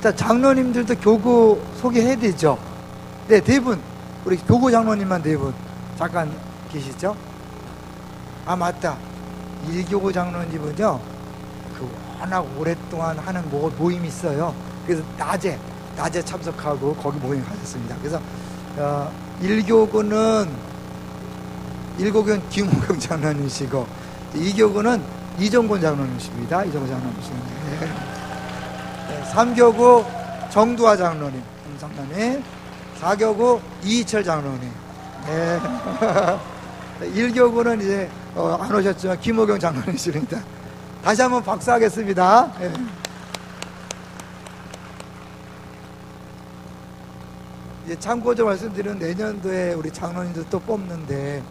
자, 장로님들도 교구 소개해야 되죠. 네, 네 분. 우리 교구 장로님만 네 분. 잠깐 계시죠? 아, 맞다. 일교구 장로님은요, 그 워낙 오랫동안 하는 모임이 있어요. 그래서 낮에 참석하고 거기 모임 가셨습니다. 그래서 일교구는 김호경 장로님이시고, 이교구는 이정곤 장로님이십니다. 이정곤 장로님이십니다. 네. 3교구 정두화 장로님, 장로님. 4교구 이희철 장로님. 네. 1교구는 이제 안 오셨지만 김호경 장로님이십니다. 다시 한번 박수하겠습니다. 네. 이제 참고적으로 말씀드리면 내년도에 우리 장로님들 또 뽑는데,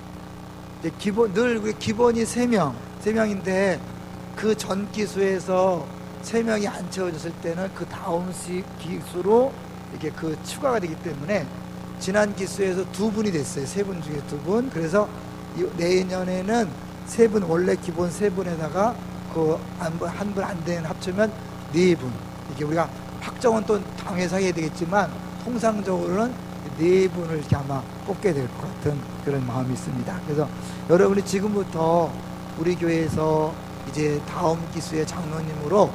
이제 기본이 3명인데 그 전 기수에서 3명이 안 채워졌을 때는 그 다음 기수로 이렇게 그 추가가 되기 때문에 지난 기수에서 2분이 됐어요. 3분 중에 2분. 그래서 내년에는 3분, 원래 기본 3분에다가 그 한 분 안 되는 합치면 4분. 이게 우리가 확정은 또 당에서 해야 되겠지만 통상적으로는 4분을 이렇게 아마 뽑게 될 것 같은 그런 마음이 있습니다. 그래서 여러분이 지금부터 우리 교회에서 이제 다음 기수의 장로님으로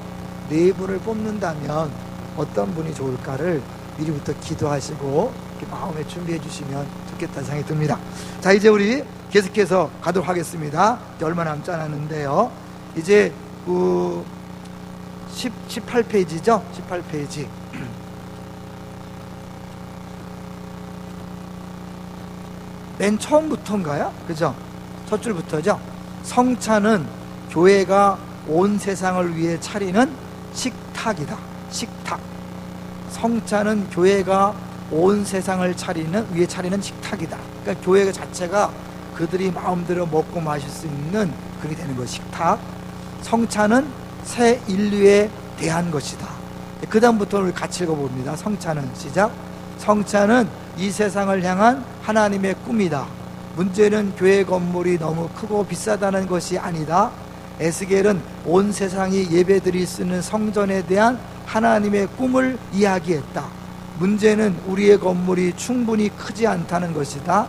4분을 뽑는다면 어떤 분이 좋을까를 미리부터 기도하시고 이렇게 마음에 준비해 주시면 좋겠다는 생각이 듭니다. 자, 이제 우리 계속해서 가도록 하겠습니다. 얼마 남지 않았는데요. 이제 18페이지죠? 18페이지. 맨 처음부터인가요? 그죠? 첫 줄부터죠? 성찬은 교회가 온 세상을 위해 차리는 식탁이다. 식탁. 성찬은 교회가 온 세상을 위해 차리는 식탁이다. 그러니까 교회 자체가 그들이 마음대로 먹고 마실 수 있는 그게 되는 것, 식탁. 성찬은 새 인류에 대한 것이다. 그 다음부터 우리 같이 읽어봅니다. 성찬은 시작. 성찬은 이 세상을 향한 하나님의 꿈이다. 문제는 교회 건물이 너무 크고 비싸다는 것이 아니다. 에스겔은 온 세상이 예배드릴 수 있는 성전에 대한 하나님의 꿈을 이야기했다. 문제는 우리의 건물이 충분히 크지 않다는 것이다.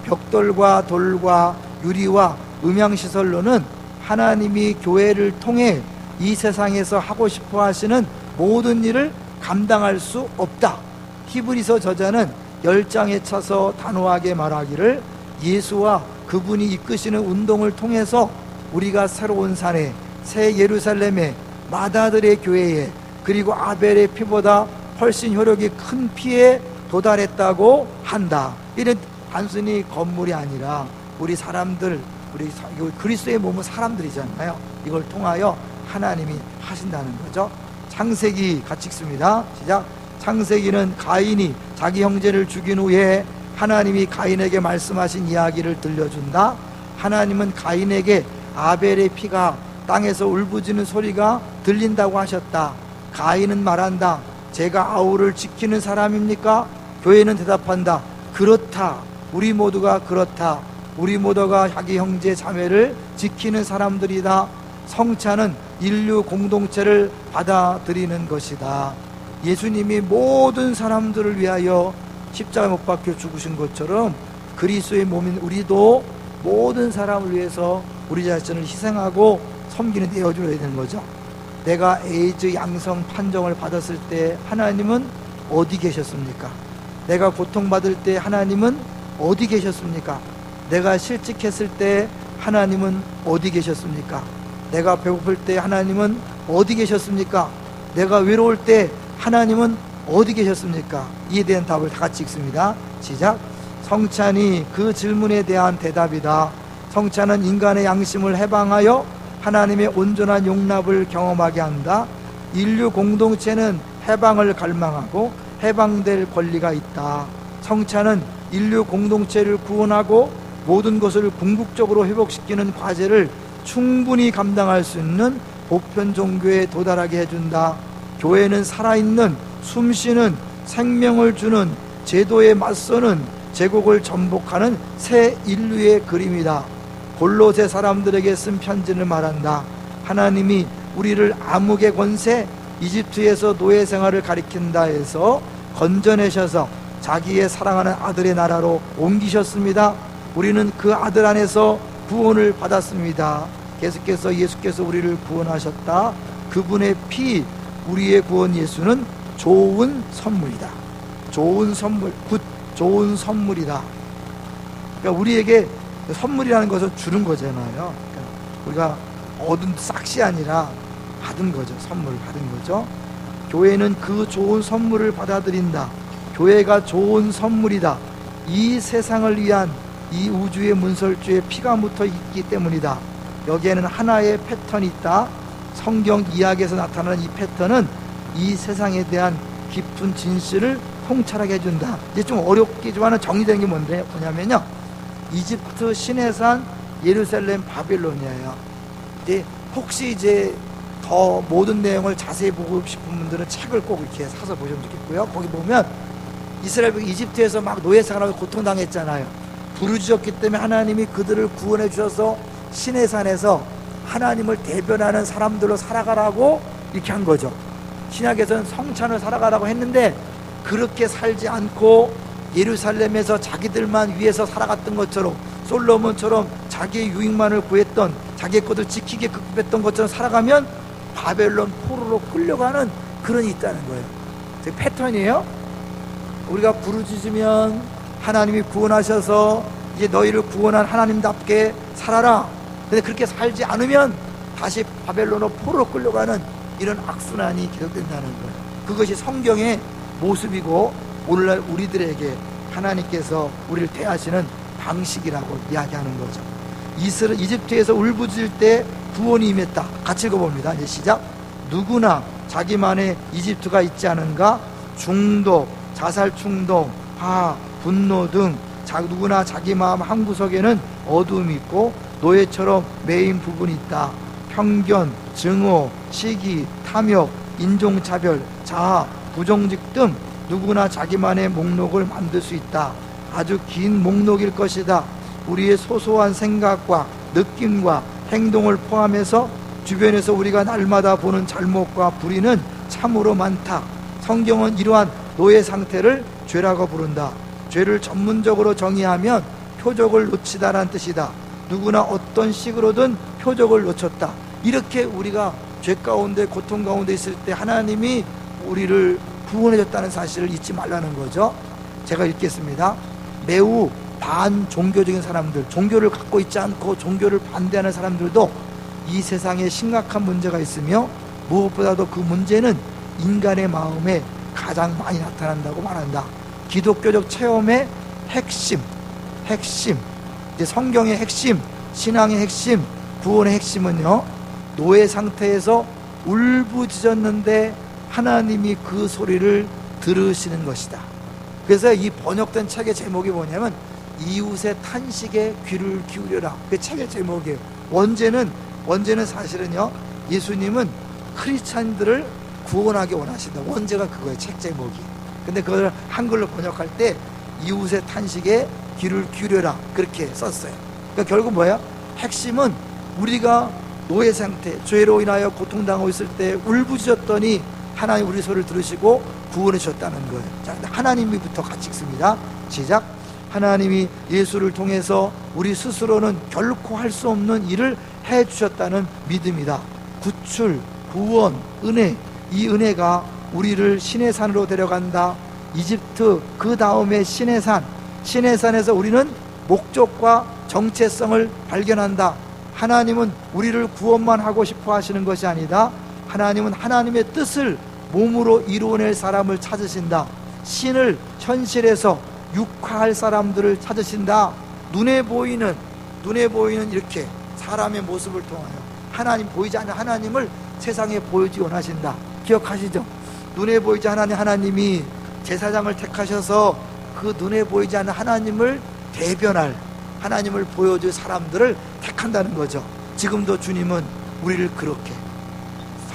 벽돌과 돌과 유리와 음향시설로는 하나님이 교회를 통해 이 세상에서 하고 싶어 하시는 모든 일을 감당할 수 없다. 히브리서 저자는 10장에 차서 단호하게 말하기를 예수와 그분이 이끄시는 운동을 통해서 우리가 새로운 산에, 새 예루살렘에, 마다들의 교회에, 그리고 아벨의 피보다 훨씬 효력이 큰 피에 도달했다고 한다. 이는 단순히 건물이 아니라 우리 사람들, 우리 그리스도의 몸은 사람들이잖아요. 이걸 통하여 하나님이 하신다는 거죠. 창세기 같이 읽습니다. 시작. 창세기는 가인이 자기 형제를 죽인 후에 하나님이 가인에게 말씀하신 이야기를 들려준다. 하나님은 가인에게 아벨의 피가 땅에서 울부짖는 소리가 들린다고 하셨다. 가인은 말한다. 제가 아우를 지키는 사람입니까? 교회는 대답한다. 그렇다. 우리 모두가 그렇다. 우리 모두가 자기 형제 자매를 지키는 사람들이다. 성찬은 인류 공동체를 받아들이는 것이다. 예수님이 모든 사람들을 위하여 십자가에 못 박혀 죽으신 것처럼 그리스도의 몸인 우리도 모든 사람을 위해서 우리 자신을 희생하고 섬기는 데 내어줘야 되는 거죠. 내가 에이즈 양성 판정을 받았을 때 하나님은 어디 계셨습니까? 내가 고통받을 때 하나님은 어디 계셨습니까? 내가 실직했을 때 하나님은 어디 계셨습니까? 내가 배고플 때 하나님은 어디 계셨습니까? 내가 외로울 때 하나님은 어디 계셨습니까? 이에 대한 답을 다 같이 읽습니다. 시작. 성찬이 그 질문에 대한 대답이다. 성찬은 인간의 양심을 해방하여 하나님의 온전한 용납을 경험하게 한다. 인류 공동체는 해방을 갈망하고 해방될 권리가 있다. 성찬은 인류 공동체를 구원하고 모든 것을 궁극적으로 회복시키는 과제를 충분히 감당할 수 있는 보편 종교에 도달하게 해준다. 교회는 살아있는, 숨쉬는, 생명을 주는, 제도에 맞서는, 제국을 전복하는 새 인류의 그림이다. 골로새 사람들에게 쓴 편지를 말한다. 하나님이 우리를 암흑의 권세, 이집트에서 노예 생활을 가리킨다 해서 건져내셔서 자기의 사랑하는 아들의 나라로 옮기셨습니다. 우리는 그 아들 안에서 구원을 받았습니다. 계속해서 예수께서 우리를 구원하셨다. 그분의 피, 우리의 구원 예수는 좋은 선물이다. 좋은 선물, 좋은 선물이다. 그러니까 우리에게 선물이라는 것을 주는 거잖아요. 그러니까 우리가 얻은 싹이 아니라 받은 거죠. 선물 받은 거죠. 교회는 그 좋은 선물을 받아들인다. 교회가 좋은 선물이다. 이 세상을 위한 이 우주의 문설주에 피가 묻어 있기 때문이다. 여기에는 하나의 패턴이 있다. 성경 이야기에서 나타나는 이 패턴은 이 세상에 대한 깊은 진실을 통찰하게 해준다. 이제 좀 어렵기지만 정리된 게 뭐냐면요, 이집트 시내산 예루살렘 바빌론이에요. 이제 혹시 이제 더 모든 내용을 자세히 보고 싶은 분들은 책을 꼭 이렇게 사서 보시면 좋겠고요. 거기 보면 이스라엘 이집트에서 막 노예 생활하고 고통당했잖아요. 부르짖었기 때문에 하나님이 그들을 구원해 주셔서 시내산에서 하나님을 대변하는 사람들로 살아가라고 이렇게 한 거죠. 신약에서는 성찬을 살아가라고 했는데 그렇게 살지 않고 예루살렘에서 자기들만 위해서 살아갔던 것처럼, 솔로몬처럼 자기의 유익만을 구했던, 자기의 것을 지키기에 급급했던 것처럼 살아가면 바벨론 포로로 끌려가는 그런 게 있다는 거예요. 그 패턴이에요. 우리가 부르짖으면 하나님이 구원하셔서 이제 너희를 구원한 하나님답게 살아라. 근데 그렇게 살지 않으면 다시 바벨론으로 포로로 끌려가는 이런 악순환이 계속된다는 거예요. 그것이 성경의 모습이고 오늘날 우리들에게 하나님께서 우리를 대하시는 방식이라고 이야기하는 거죠. 이집트에서 울부짖을 때 구원이 임했다. 같이 읽어봅니다. 이제 시작. 누구나 자기만의 이집트가 있지 않은가? 중독, 자살 충동, 화, 분노 등 누구나 자기 마음 한구석에는 어두움이 있고 노예처럼 매인 부분이 있다. 편견, 증오, 시기, 탐욕, 인종차별, 자아, 부정직 등 누구나 자기만의 목록을 만들 수 있다. 아주 긴 목록일 것이다. 우리의 소소한 생각과 느낌과 행동을 포함해서 주변에서 우리가 날마다 보는 잘못과 불의는 참으로 많다. 성경은 이러한 노예 상태를 죄라고 부른다. 죄를 전문적으로 정의하면 표적을 놓치다라는 뜻이다. 누구나 어떤 식으로든 표적을 놓쳤다. 이렇게 우리가 죄 가운데 고통 가운데 있을 때 하나님이 우리를 구원해줬다는 사실을 잊지 말라는 거죠. 제가 읽겠습니다. 매우 반종교적인 사람들, 종교를 갖고 있지 않고 종교를 반대하는 사람들도 이 세상에 심각한 문제가 있으며 무엇보다도 그 문제는 인간의 마음에 가장 많이 나타난다고 말한다. 기독교적 체험의 핵심, 이제 성경의 핵심, 신앙의 핵심, 구원의 핵심은요, 노예 상태에서 울부짖었는데 하나님이 그 소리를 들으시는 것이다. 그래서 이 번역된 책의 제목이 뭐냐면 이웃의 탄식에 귀를 기울여라. 그 책의 제목이에요. 원제는 사실은요, 예수님은 크리스찬들을 구원하기 원하신다. 원제가 그거예요. 책 제목이. 근데 그걸 한글로 번역할 때 이웃의 탄식에 귀를 기울여라 그렇게 썼어요. 그러니까 결국 뭐예요? 핵심은 우리가 노예 상태, 죄로 인하여 고통당하고 있을 때 울부짖었더니 하나님 우리 소리를 들으시고 구원해 주셨다는 거예요. 자, 하나님이부터 같이 읽습니다. 시작. 하나님이 예수를 통해서 우리 스스로는 결코 할 수 없는 일을 해 주셨다는 믿음이다. 구출, 구원, 은혜, 이 은혜가 우리를 시내산으로 데려간다. 이집트, 그 다음에 시내산에서 우리는 목적과 정체성을 발견한다. 하나님은 우리를 구원만 하고 싶어 하시는 것이 아니다. 하나님은 하나님의 뜻을 몸으로 이루어낼 사람을 찾으신다. 신을 현실에서 육화할 사람들을 찾으신다. 눈에 보이는 이렇게 사람의 모습을 통하여 하나님, 보이지 않는 하나님을 세상에 보여주기 원하신다. 기억하시죠? 눈에 보이지 않는 하나님이 제사장을 택하셔서 그 눈에 보이지 않는 하나님을 대변할, 하나님을 보여줄 사람들을 택한다는 거죠. 지금도 주님은 우리를 그렇게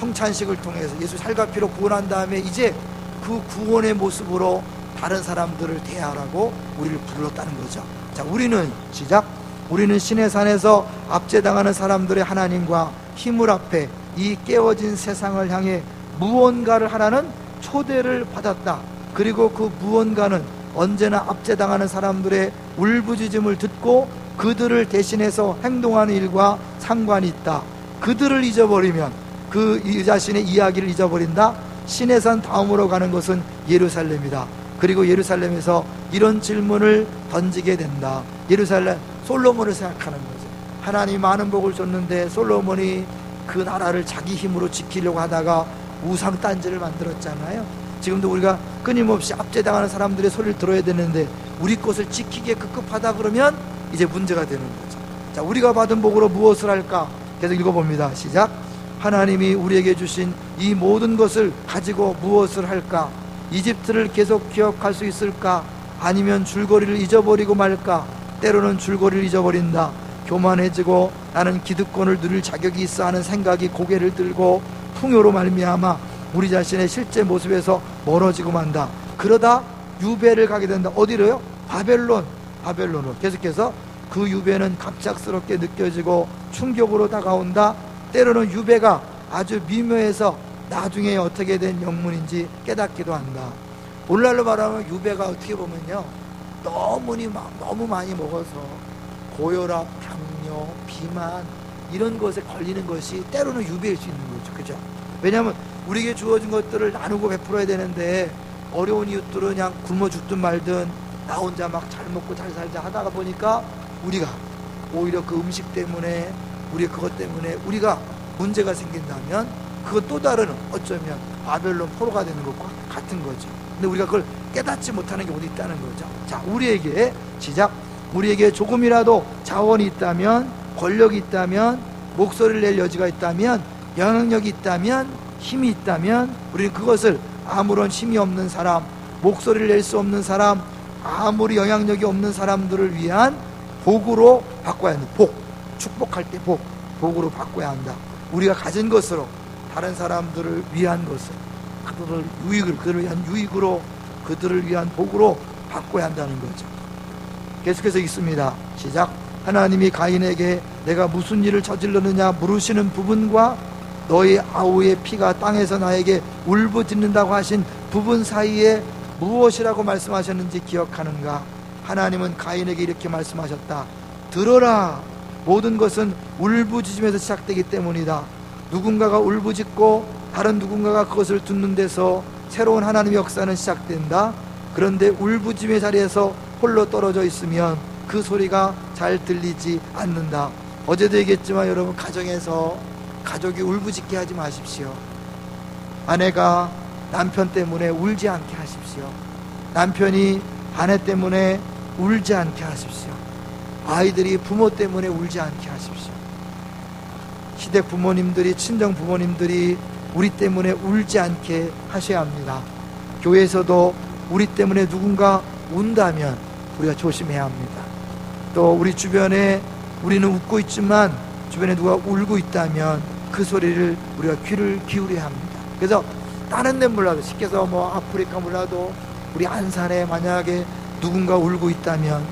성찬식을 통해서 예수 살과 피로 구원한 다음에 이제 그 구원의 모습으로 다른 사람들을 대하라고 우리를 불렀다는 거죠. 자, 우리는 시작. 우리는 시내산에서 압제당하는 사람들의 하나님과 힘을 앞에 이 깨어진 세상을 향해 무언가를 하라는 초대를 받았다. 그리고 그 무언가는 언제나 압제당하는 사람들의 울부짖음을 듣고 그들을 대신해서 행동하는 일과 상관이 있다. 그들을 잊어버리면, 그 자신의 이야기를 잊어버린다. 신의 산 다음으로 가는 것은 예루살렘이다. 그리고 예루살렘에서 이런 질문을 던지게 된다. 예루살렘, 솔로몬을 생각하는 거죠. 하나님이 많은 복을 줬는데 솔로몬이 그 나라를 자기 힘으로 지키려고 하다가 우상 딴지를 만들었잖아요. 지금도 우리가 끊임없이 압제당하는 사람들의 소리를 들어야 되는데 우리 것을 지키기에 급급하다 그러면 이제 문제가 되는 거죠. 자, 우리가 받은 복으로 무엇을 할까? 계속 읽어봅니다. 시작. 하나님이 우리에게 주신 이 모든 것을 가지고 무엇을 할까? 이집트를 계속 기억할 수 있을까? 아니면 줄거리를 잊어버리고 말까? 때로는 줄거리를 잊어버린다. 교만해지고 나는 기득권을 누릴 자격이 있어 하는 생각이 고개를 들고 풍요로 말미암아 우리 자신의 실제 모습에서 멀어지고 만다. 그러다 유배를 가게 된다. 어디로요? 바벨론으로. 계속해서 그 유배는 갑작스럽게 느껴지고 충격으로 다가온다. 때로는 유배가 아주 미묘해서 나중에 어떻게 된 영문인지 깨닫기도 한다. 오늘날로 말하면 유배가 어떻게 보면요, 너무 많이 먹어서 고혈압, 당뇨, 비만 이런 것에 걸리는 것이 때로는 유배일 수 있는 거죠. 그죠? 왜냐하면 우리에게 주어진 것들을 나누고 베풀어야 되는데 어려운 이웃들은 그냥 굶어 죽든 말든 나 혼자 막 잘 먹고 잘 살자 하다가 보니까 우리가 오히려 그 음식 때문에, 우리 그것 때문에 우리가 문제가 생긴다면 그건 또 다른 어쩌면 바벨론 포로가 되는 것과 같은 거죠. 근데 우리가 그걸 깨닫지 못하는 게 어디 있다는 거죠. 자, 우리에게 시작. 우리에게 조금이라도 자원이 있다면, 권력이 있다면, 목소리를 낼 여지가 있다면, 영향력이 있다면, 힘이 있다면 우리는 그것을 아무런 힘이 없는 사람, 목소리를 낼 수 없는 사람, 아무리 영향력이 없는 사람들을 위한 복으로 바꿔야 한다. 복, 축복할 때 복으로 바꿔야 한다. 우리가 가진 것으로 다른 사람들을 위한 것을, 그들을 위한 유익으로, 그들을 위한 복으로 바꿔야 한다는 거죠. 계속해서 읽습니다. 시작. 하나님이 가인에게 내가 무슨 일을 저질렀느냐 물으시는 부분과 너희 아우의 피가 땅에서 나에게 울부짖는다고 하신 부분 사이에 무엇이라고 말씀하셨는지 기억하는가? 하나님은 가인에게 이렇게 말씀하셨다. 들어라. 모든 것은 울부짖음에서 시작되기 때문이다. 누군가가 울부짖고 다른 누군가가 그것을 듣는 데서 새로운 하나님의 역사는 시작된다. 그런데 울부짖음의 자리에서 홀로 떨어져 있으면 그 소리가 잘 들리지 않는다. 어제도 얘기했지만 여러분, 가정에서 가족이 울부짖게 하지 마십시오. 아내가 남편 때문에 울지 않게 하십시오. 남편이 아내 때문에 울지 않게 하십시오. 아이들이 부모 때문에 울지 않게 하십시오. 시댁 부모님들이, 친정 부모님들이 우리 때문에 울지 않게 하셔야 합니다. 교회에서도 우리 때문에 누군가 운다면 우리가 조심해야 합니다. 또 우리 주변에 우리는 웃고 있지만 주변에 누가 울고 있다면 그 소리를 우리가 귀를 기울여야 합니다. 그래서 다른 데 몰라도, 쉽게 해서 아프리카 몰라도 우리 안산에 만약에 누군가 울고 있다면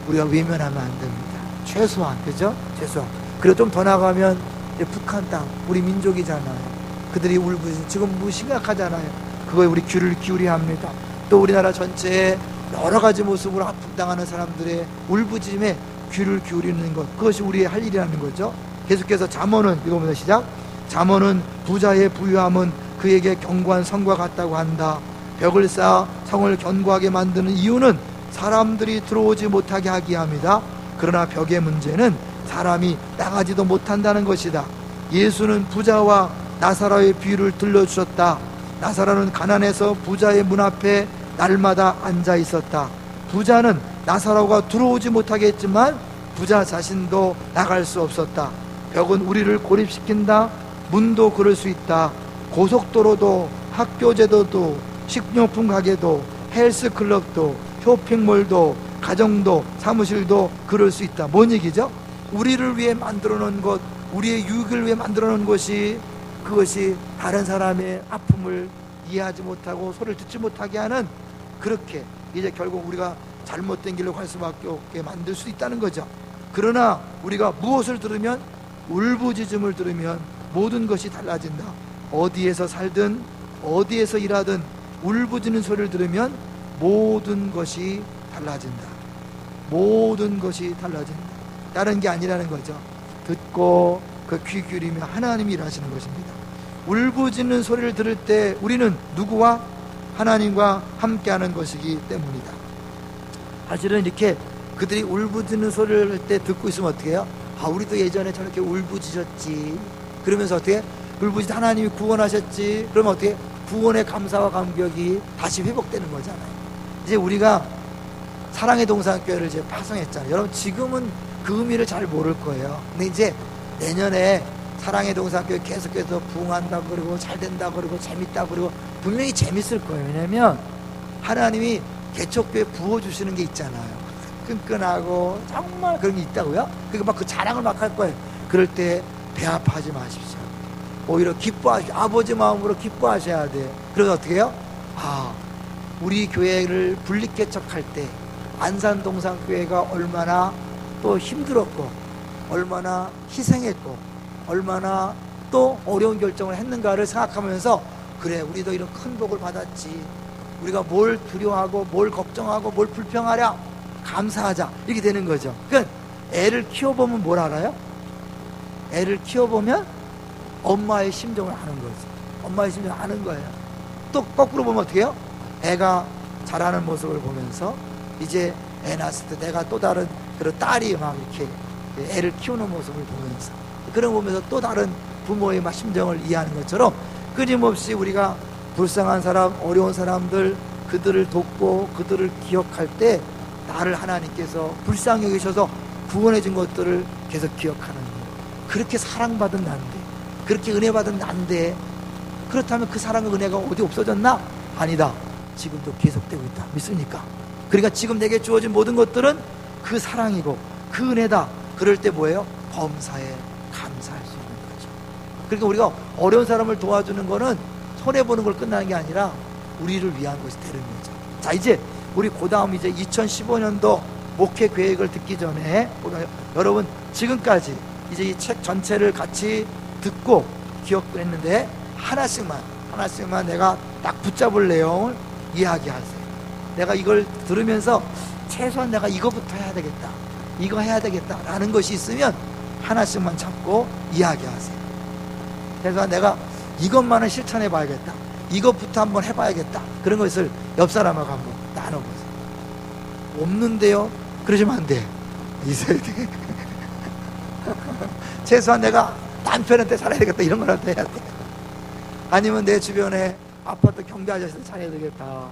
우리가 외면하면 안 됩니다. 최소한, 그죠? 최소한. 그리고 좀 더 나가면 이제 북한 땅, 우리 민족이잖아요. 그들이 울고 지금 심각하잖아요. 그거에 우리 귀를 기울여야 합니다. 또 우리나라 전체에 여러 가지 모습으로 아픔당하는 사람들의 울부짖음에 귀를 기울이는 것, 그것이 우리의 할 일이라는 거죠. 계속해서 잠언은 읽어보면 시작. 잠언은 부자의 부유함은 그에게 견고한 성과 같다고 한다. 벽을 쌓아 성을 견고하게 만드는 이유는 사람들이 들어오지 못하게 하기 위함이다. 그러나 벽의 문제는 사람이 나가지도 못한다는 것이다. 예수는 부자와 나사로의 비유를 들려주셨다. 나사로는 가난해서 부자의 문 앞에 날마다 앉아 있었다. 부자는 나사로가 들어오지 못하게 했지만 부자 자신도 나갈 수 없었다. 벽은 우리를 고립시킨다. 문도 그럴 수 있다. 고속도로도, 학교제도도, 식료품 가게도, 헬스클럽도, 쇼핑몰도, 가정도, 사무실도 그럴 수 있다. 뭔 얘기죠? 우리를 위해 만들어 놓은 것, 우리의 유익을 위해 만들어 놓은 것이, 그것이 다른 사람의 아픔을 이해하지 못하고 소리를 듣지 못하게 하는, 그렇게 이제 결국 우리가 잘못된 길로 갈 수밖에 없게 만들 수 있다는 거죠. 그러나 우리가 무엇을 들으면, 울부짖음을 들으면 모든 것이 달라진다. 어디에서 살든 어디에서 일하든 울부짖는 소리를 들으면 모든 것이 달라진다. 모든 것이 달라진다. 다른 게 아니라는 거죠. 듣고 그 귀 기울이며 하나님이 일하시는 것입니다. 울부짖는 소리를 들을 때 우리는 누구와? 하나님과 함께하는 것이기 때문이다. 사실은 이렇게 그들이 울부짖는 소리를 할 때 듣고 있으면 어떻게 해요? 아, 우리도 예전에 저렇게 울부짖었지. 그러면서 어떻게? 울부짖 하나님이 구원하셨지. 그러면 어떻게? 구원의 감사와 감격이 다시 회복되는 거잖아요. 이제 우리가 사랑의 동산교회를 이제 파송했잖아요. 여러분 지금은 그 의미를 잘 모를 거예요. 근데 이제 내년에 사랑의 동산교회 계속해서 부흥한다고 그러고 잘 된다고 그러고 재밌다고 그러고 분명히 재밌을 거예요. 왜냐면 하나님이 개척교회 부어주시는 게 있잖아요. 끈끈하고 정말 그런 게 있다고요. 그러니까 막 그 자랑을 막 할 거예요. 그럴 때 배 아파하지 마십시오. 오히려 기뻐하시, 아버지 마음으로 기뻐하셔야 돼. 그래서 어떻게 해요? 아, 우리 교회를 분립개척할 때 안산동산교회가 얼마나 또 힘들었고 얼마나 희생했고 얼마나 또 어려운 결정을 했는가를 생각하면서 그래, 우리도 이런 큰 복을 받았지. 우리가 뭘 두려워하고 뭘 걱정하고 뭘 불평하랴, 감사하자, 이렇게 되는 거죠. 그러니까 애를 키워보면 뭘 알아요? 애를 키워보면 엄마의 심정을 아는 거죠. 엄마의 심정을 아는 거예요. 또 거꾸로 보면 어떻게 해요? 애가 자라는 모습을 보면서 이제 애 낳았을 때 내가 또 다른 그런 딸이 막 이렇게 애를 키우는 모습을 보면서 그런 거 보면서 또 다른 부모의 막 심정을 이해하는 것처럼 끊임없이 우리가 불쌍한 사람, 어려운 사람들, 그들을 돕고 그들을 기억할 때 나를 하나님께서 불쌍히 여기셔서 구원해 준 것들을 계속 기억하는 거예요. 그렇게 사랑받은 난데, 그렇게 은혜받은 난데, 그렇다면 그 사랑과 은혜가 어디 없어졌나? 아니다. 지금도 계속되고 있다. 믿습니까? 그러니까 지금 내게 주어진 모든 것들은 그 사랑이고 그 은혜다. 그럴 때 뭐예요? 범사에 감사할 수 있는 거죠. 그러니까 우리가 어려운 사람을 도와주는 거는 손해보는 걸 끝나는 게 아니라 우리를 위한 것이 되는 거죠. 자, 이제 우리 그 다음 이제 2015년도 목회 계획을 듣기 전에 여러분 지금까지 이제 이 책 전체를 같이 듣고 기억을 했는데 하나씩만 내가 딱 붙잡을 내용을 이야기하세요. 내가 이걸 들으면서 최소한 내가 이거부터 해야 되겠다, 이거 해야 되겠다 라는 것이 있으면 하나씩만 잡고 이야기하세요. 그래서 내가 이것만은 실천해 봐야겠다, 이것부터 한번 해봐야겠다, 그런 것을 옆 사람하고 한번 나눠보세요. 없는데요? 그러시면 안 돼. 있어야 돼. 최소한 내가 남편한테 잘해야 되겠다, 이런 거라도 해야 돼. 아니면 내 주변에 아파트 경비 아저씨한테 잘해야 되겠다,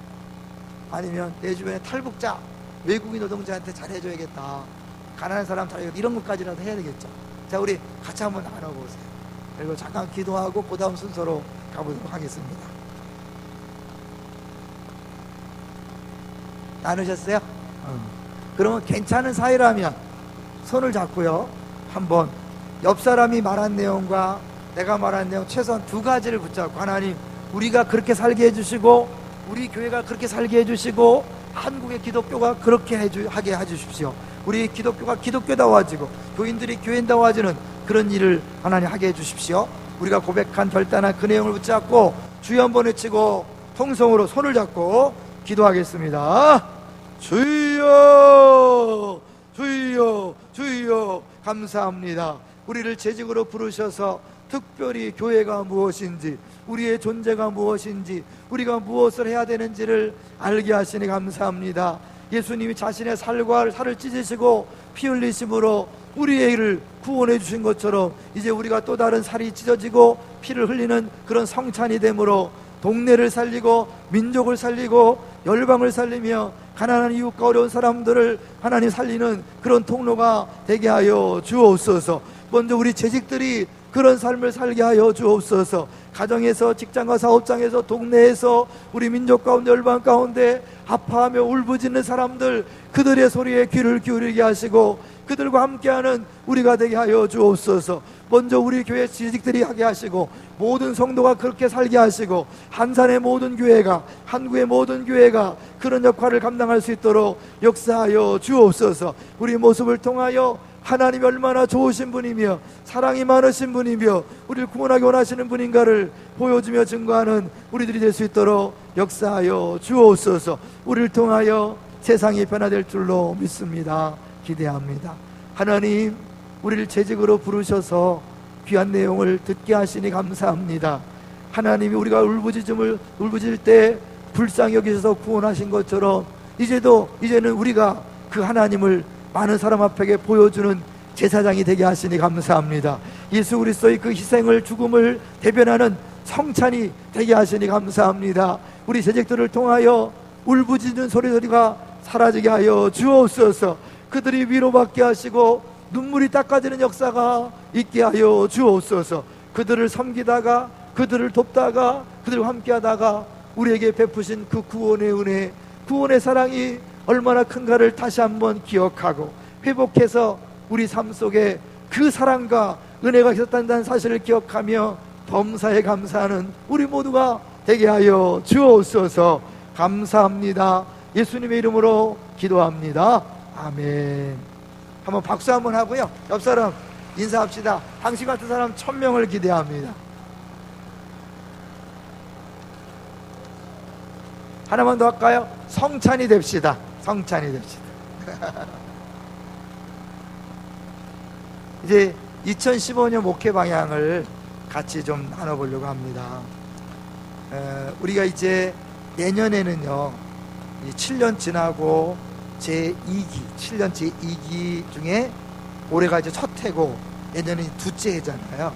아니면 내 주변에 탈북자 외국인 노동자한테 잘해줘야겠다, 가난한 사람 잘해야겠다, 이런 것까지라도 해야 되겠죠. 자, 우리 같이 한번 나눠보세요. 그리고 잠깐 기도하고 그 다음 순서로 가보도록 하겠습니다. 나누셨어요? 그러면 괜찮은 사이라면 손을 잡고요, 한번 옆 사람이 말한 내용과 내가 말한 내용 최소한 두 가지를 붙잡고, 하나님, 우리가 그렇게 살게 해주시고 우리 교회가 그렇게 살게 해주시고 한국의 기독교가 그렇게 하게 해주십시오. 우리 기독교가 기독교다워지고 교인들이 교인다워지는 그런 일을 하나님 하게 해주십시오. 우리가 고백한 결단한 그 내용을 붙잡고 주여 한번 외치고 통성으로 손을 잡고 기도하겠습니다. 주여, 주여, 주여, 감사합니다. 우리를 재직으로 부르셔서 특별히 교회가 무엇인지, 우리의 존재가 무엇인지, 우리가 무엇을 해야 되는지를 알게 하시니 감사합니다. 예수님이 자신의 살을 찢으시고 피 흘리심으로 우리를 구원해 주신 것처럼 이제 우리가 또 다른 살이 찢어지고 피를 흘리는 그런 성찬이 되므로 동네를 살리고 민족을 살리고 열방을 살리며 가난한 이웃과 어려운 사람들을 하나님 살리는 그런 통로가 되게 하여 주옵소서. 먼저 우리 재직들이 그런 삶을 살게 하여 주옵소서. 가정에서, 직장과 사업장에서, 동네에서, 우리 민족 가운데, 열방 가운데 아파하며 울부짖는 사람들, 그들의 소리에 귀를 기울이게 하시고 그들과 함께하는 우리가 되게 하여 주옵소서. 먼저 우리 교회 지직들이 하게 하시고 모든 성도가 그렇게 살게 하시고 한산의 모든 교회가, 한국의 모든 교회가 그런 역할을 감당할 수 있도록 역사하여 주옵소서. 우리 모습을 통하여 하나님이 얼마나 좋으신 분이며 사랑이 많으신 분이며 우리를 구원하기 원하시는 분인가를 보여주며 증거하는 우리들이 될 수 있도록 역사하여 주옵소서. 우리를 통하여 세상이 변화될 줄로 믿습니다. 기대합니다. 하나님, 우리를 재직으로 부르셔서 귀한 내용을 듣게 하시니 감사합니다. 하나님이 우리가 울부짖을 때 불쌍히 여기셔서 구원하신 것처럼 이제는 우리가 그 하나님을 많은 사람 앞에게 보여주는 제사장이 되게 하시니 감사합니다. 예수 그리스도의 그 희생을, 죽음을 대변하는 성찬이 되게 하시니 감사합니다. 우리 재직들을 통하여 울부짖는 소리가 사라지게 하여 주옵소서. 그들이 위로받게 하시고 눈물이 닦아지는 역사가 있게 하여 주옵소서. 그들을 섬기다가, 그들을 돕다가, 그들과 함께하다가 우리에게 베푸신 그 구원의 은혜, 구원의 사랑이 얼마나 큰가를 다시 한번 기억하고 회복해서 우리 삶 속에 그 사랑과 은혜가 있었다는 사실을 기억하며 범사에 감사하는 우리 모두가 되게 하여 주옵소서. 감사합니다. 예수님의 이름으로 기도합니다. 아멘. 한번 박수 한번 하고요, 옆 사람 인사합시다. 당신 같은 사람 1000명을 기대합니다. 하나만 더 할까요? 성찬이 됩시다. 성찬이 됩시다. 이제 2015년 목회 방향을 같이 좀 나눠보려고 합니다. 우리가 이제 내년에는요, 7년 지나고 제2기, 7년 제2기 중에 올해가 이제 첫 해고 내년이 둘째 해잖아요.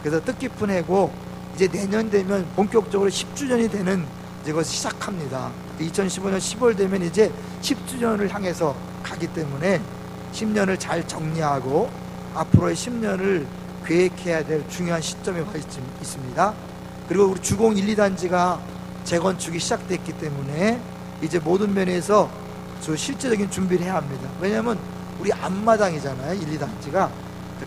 그래서 뜻깊은 해고 이제 내년 되면 본격적으로 10주년이 되는 이것을 시작합니다. 2015년 10월 되면 이제 10주년을 향해서 가기 때문에 10년을 잘 정리하고 앞으로의 10년을 계획해야 될 중요한 시점에 와 있습니다. 그리고 우리 주공 1, 2단지가 재건축이 시작됐기 때문에 이제 모든 면에서 실제적인 준비를 해야 합니다. 왜냐하면 우리 앞마당이잖아요. 1, 2단지가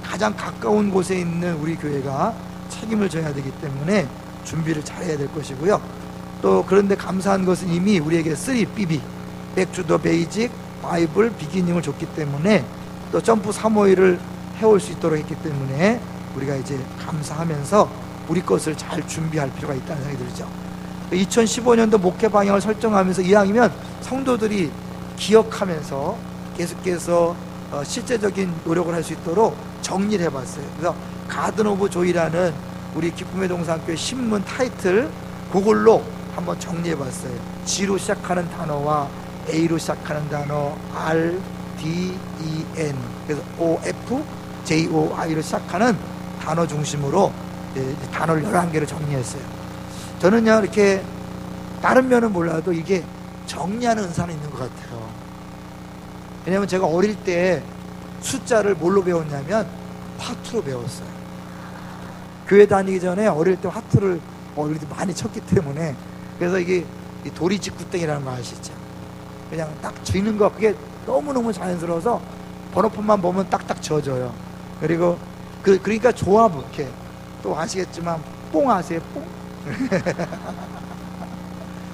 가장 가까운 곳에 있는 우리 교회가 책임을 져야 되기 때문에 준비를 잘해야 될 것이고요. 또 그런데 감사한 것은 이미 우리에게 3BB, 백투더 베이직, 바이블, 비기닝을 줬기 때문에 또 점프 351을 해올 수 있도록 했기 때문에 우리가 이제 감사하면서 우리 것을 잘 준비할 필요가 있다는 생각이 들죠. 2015년도 목회 방향을 설정하면서 이왕이면 성도들이 기억하면서 계속해서 실제적인 노력을 할 수 있도록 정리를 해봤어요. 그래서 가든 오브 조이라는 우리 기쁨의 동산교회 신문 타이틀, 그걸로 한번 정리해봤어요. G로 시작하는 단어와 A로 시작하는 단어, R, D, E, N, 그래서 O, F, J, O, I로 시작하는 단어 중심으로 단어를 11개를 정리했어요. 저는요, 이렇게 다른 면은 몰라도 이게 정리하는 은사는 있는 것 같아요. 왜냐면 제가 어릴 때 숫자를 뭘로 배웠냐면 화투로 배웠어요. 교회 다니기 전에 어릴 때 화투를 어릴 때 많이 쳤기 때문에, 그래서 이게 도리 직구땡이라는 거 아시죠? 그냥 딱 쥐는 거, 그게 너무너무 자연스러워서 번호판만 보면 딱딱 져져요. 그리고 그러니까 조합, 이렇게 또 아시겠지만 뽕 아세요? 뽕?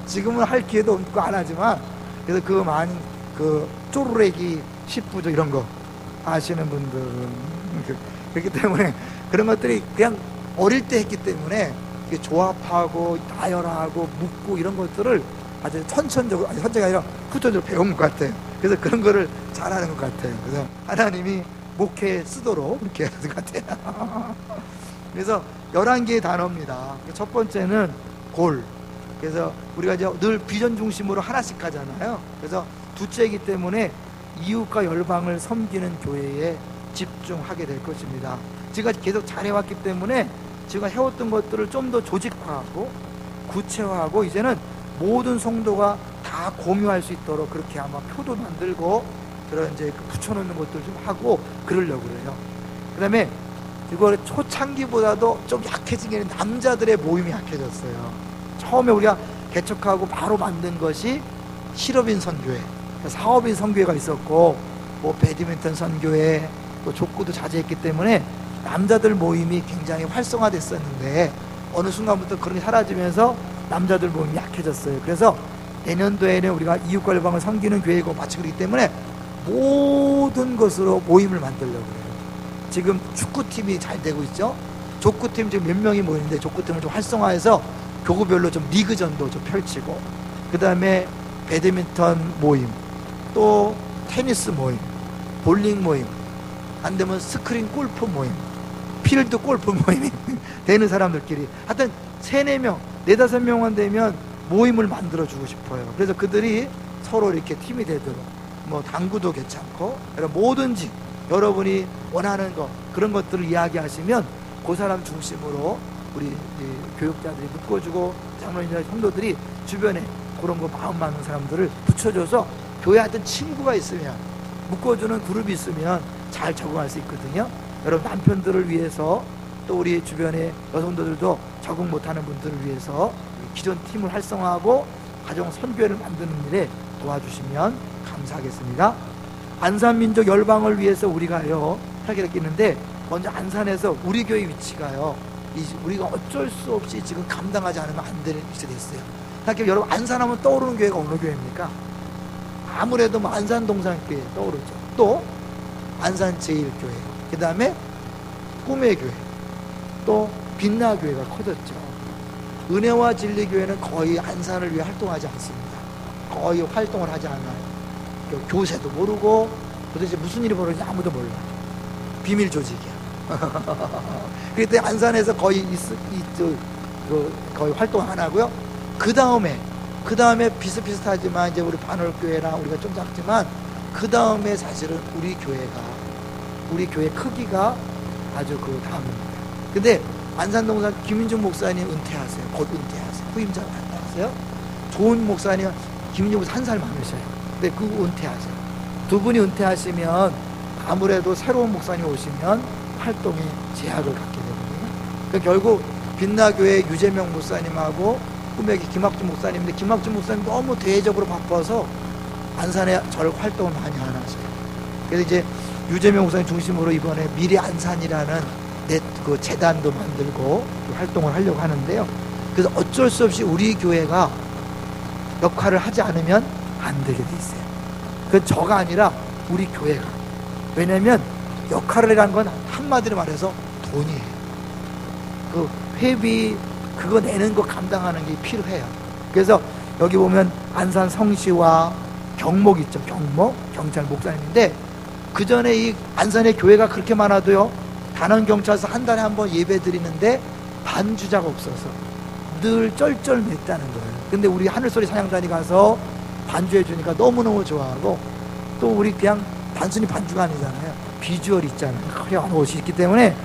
지금은 할 기회도 없고 안 하지만, 그래서 그 많은 그 쪼르레기 10부조 이런 거 아시는 분들은 그렇기 때문에 그런 것들이 그냥 어릴 때 했기 때문에 조합하고 나열하고 묶고 이런 것들을 아주 선천적으로, 아니 선천이 아니라 후천적으로 배운 것 같아요. 그래서 그런 거를 잘하는 것 같아요. 그래서 하나님이 목회에 쓰도록 이렇게 하는 것 같아요. 그래서 11개의 단어입니다. 첫 번째는 골. 그래서 우리가 이제 늘 비전 중심으로 하나씩 가잖아요. 그래서 둘째이기 때문에 이웃과 열방을 섬기는 교회에 집중하게 될 것입니다. 제가 계속 잘해왔기 때문에 제가 해왔던 것들을 좀 더 조직화하고 구체화하고 이제는 모든 성도가 다 공유할 수 있도록 그렇게 아마 표도 만들고 그런 이제 붙여놓는 것들 좀 하고 그러려고 그래요. 그 다음에 이거 초창기보다도 좀 약해진 게 남자들의 모임이 약해졌어요. 처음에 우리가 개척하고 바로 만든 것이 실업인 선교회, 사업인 선교회가 있었고, 뭐 배드민턴 선교회, 또 족구도 자제했기 때문에 남자들 모임이 굉장히 활성화됐었는데 어느 순간부터 그런 게 사라지면서 남자들 모임이 약해졌어요. 그래서 내년도에는 우리가 이웃과 열방을 섬기는 교회고 마치 그렇기 때문에 모든 것으로 모임을 만들려고 해요. 지금 축구팀이 잘 되고 있죠. 족구팀 지금 몇 명이 모이는데 족구팀을 좀 활성화해서 교구별로 좀 리그전도 좀 펼치고, 그 다음에 배드민턴 모임, 또 테니스 모임, 볼링 모임, 안 되면 스크린 골프 모임, 필드 골프 모임이 되는 사람들끼리 하여튼 3, 4명, 4, 5명만 되면 모임을 만들어 주고 싶어요. 그래서 그들이 서로 이렇게 팀이 되도록, 뭐 당구도 괜찮고, 뭐든지 여러분이 원하는 거, 그런 것들을 이야기하시면 그 사람 중심으로 우리 교육자들이 묶어주고, 장로님이나 성도들이 주변에 그런 거 마음 맞는 사람들을 붙여줘서 교회 하여튼 친구가 있으면, 묶어주는 그룹이 있으면 잘 적응할 수 있거든요. 여러분 남편들을 위해서, 또 우리 주변의 여성들도 적응 못하는 분들을 위해서 기존 팀을 활성화하고 가정 선교회를 만드는 일에 도와주시면 감사하겠습니다. 안산민족 열방을 위해서 우리가요 하기로 했는데, 먼저 안산에서 우리 교회 위치가요, 우리가 어쩔 수 없이 지금 감당하지 않으면 안 되는 위치가 됐어요. 그러니까 여러분 안산하면 떠오르는 교회가 어느 교회입니까? 아무래도 뭐 안산동산교회 떠오르죠. 또 안산제일교회, 그 다음에 꿈의 교회, 또 빛나교회가 커졌죠. 은혜와 진리교회는 거의 안산을 위해 활동하지 않습니다. 거의 활동을 하지 않아요. 교세도 모르고 도대체 무슨 일이 벌어지는지 아무도 몰라요. 비밀 조직이야. 그때 안산에서 거의 거의 활동 안 하고요. 그 다음에 비슷비슷하지만 이제 우리 반월교회나 우리가 좀 작지만, 그 다음에 사실은 우리 교회 크기가 아주 그 다음입니다. 근데 안산동산 김인중 목사님 은퇴하세요. 곧 은퇴하세요. 후임자가 갔다 왔어요. 좋은 목사님 김인중 목사 1살 많으셔요. 근데 그 은퇴하세요. 두 분이 은퇴하시면 아무래도 새로운 목사님 오시면 활동에 제약을 갖게 되거든요. 그러니까 결국 빛나교회 유재명 목사님하고 꿈의 김학준 목사님인데, 김학준 목사님 너무 대외적으로 바빠서 안산에 절 활동을 많이 안 하셔요. 그래서 이제 유재명 목사님 중심으로 이번에 미래 안산이라는 그 재단도 만들고 활동을 하려고 하는데요. 그래서 어쩔 수 없이 우리 교회가 역할을 하지 않으면 안 되게 돼 있어요. 그 저가 아니라 우리 교회가. 왜냐면 역할이라는 건 한마디로 말해서 돈이에요. 그 회비 그거 내는 거 감당하는 게 필요해요. 그래서 여기 보면 안산 성시와 경목 있죠. 경찰 목사님인데, 그 전에 이 안산에 교회가 그렇게 많아도요, 단원경찰서 한 달에 한 번 예배 드리는데 반주자가 없어서 늘 쩔쩔맸다는 거예요. 근데 우리 하늘소리 사냥단이 가서 반주해 주니까 너무너무 좋아하고, 또 우리 그냥 단순히 반주가 아니잖아요. 비주얼 있잖아요. 화려한 옷이 있기 때문에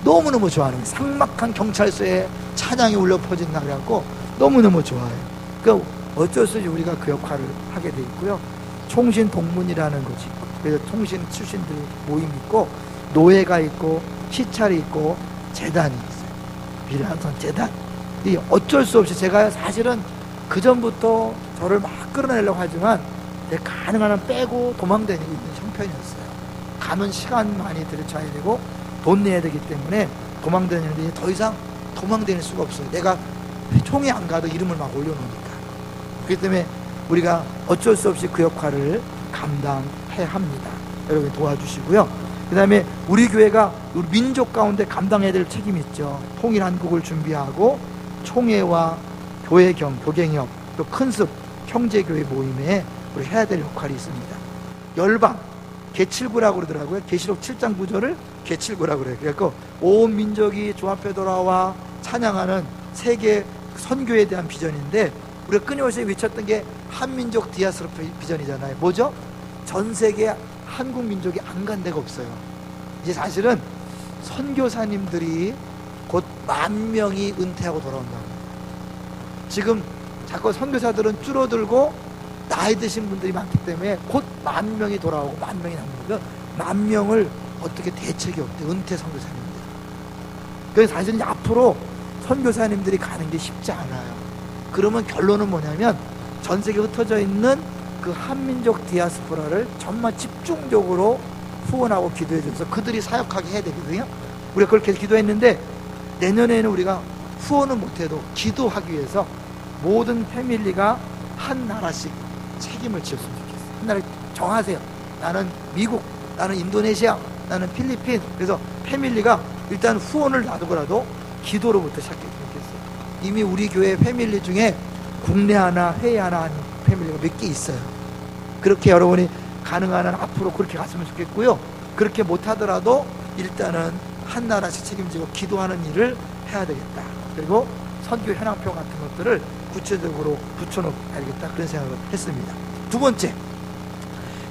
너무너무 좋아하는 거예요. 삭막한 경찰서에 찬양이 울려 퍼진다 그래갖고 너무너무 좋아해요. 그러니까 어쩔 수 없이 우리가 그 역할을 하게 돼 있고요. 총신동문이라는 것이 있고, 그래서 총신 출신들 모임이 있고, 노예가 있고, 시찰이 있고, 재단이 있어요. 비례한선 재단. 이 어쩔 수 없이 제가 사실은 그 전부터 저를 막 끌어내려고 하지만 내가 가능한 한 빼고 도망다니고 있는 형편이었어요. 가면 시간 많이 들여쳐야 되고 돈 내야 되기 때문에 도망다니는데, 더 이상 도망다닐 수가 없어요. 내가 총이 안 가도 이름을 막 올려놓으니까. 그렇기 때문에 우리가 어쩔 수 없이 그 역할을 감당해야 합니다. 여러분 도와주시고요. 그 다음에 우리 교회가 우리 민족 가운데 감당해야 될 책임이 있죠. 통일한국을 준비하고 총회와 교갱협, 또 큰습 형제교회 모임에 우리 해야 될 역할이 있습니다. 열방, 계칠구라고 그러더라고요. 계시록 7장 9절을 계칠구라고 그래요. 그래서 온 민족이 조합해 돌아와 찬양하는 세계 선교에 대한 비전인데, 우리가 끊임없이 외쳤던 게 한민족 디아스포라 비전이잖아요. 뭐죠? 전 세계 한국 민족이 안 간 데가 없어요. 이제 사실은 선교사님들이 곧 10,000명이 은퇴하고 돌아온다고. 지금 자꾸 선교사들은 줄어들고 나이 드신 분들이 많기 때문에 곧 10,000명이 돌아오고 10,000명이 남는 거예요. 10,000명을 어떻게 대책이 없대, 은퇴 선교사님들. 그래서 사실은 앞으로 선교사님들이 가는 게 쉽지 않아요. 그러면 결론은 뭐냐면 전 세계에 흩어져 있는 그 한민족 디아스포라를 정말 집중적으로 후원하고 기도해줘서 그들이 사역하게 해야 되거든요. 우리가 그렇게 기도했는데, 내년에는 우리가 후원은 못해도 기도하기 위해서 모든 패밀리가 한 나라씩 책임을 지었으면 좋겠어요. 한 나라 정하세요. 나는 미국, 나는 인도네시아, 나는 필리핀. 그래서 패밀리가 일단 후원을 놔두고라도 기도로부터 시작했으면 좋겠어요. 이미 우리 교회 패밀리 중에 국내 하나, 해외 하나 하는 패밀리가 몇 개 있어요. 그렇게 여러분이 가능한 한 앞으로 그렇게 갔으면 좋겠고요. 그렇게 못하더라도 일단은 한 나라씩 책임지고 기도하는 일을 해야 되겠다. 그리고 선교 현황표 같은 것들을 구체적으로 붙여놓고 해야겠다. 그런 생각을 했습니다. 두 번째,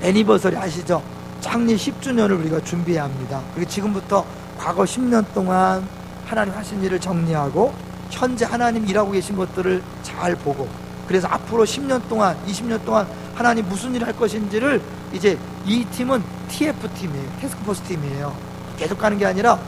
애니버서리 아시죠? 창립 10주년을 우리가 준비해야 합니다. 그리고 지금부터 과거 10년 동안 하나님 하신 일을 정리하고 현재 하나님 일하고 계신 것들을 잘 보고, 그래서 앞으로 10년 동안 20년 동안 하나님 무슨 일을 할 것인지를 이제 이 팀은 TF팀이에요. 태스크포스 팀이에요. 계속 가는 게 아니라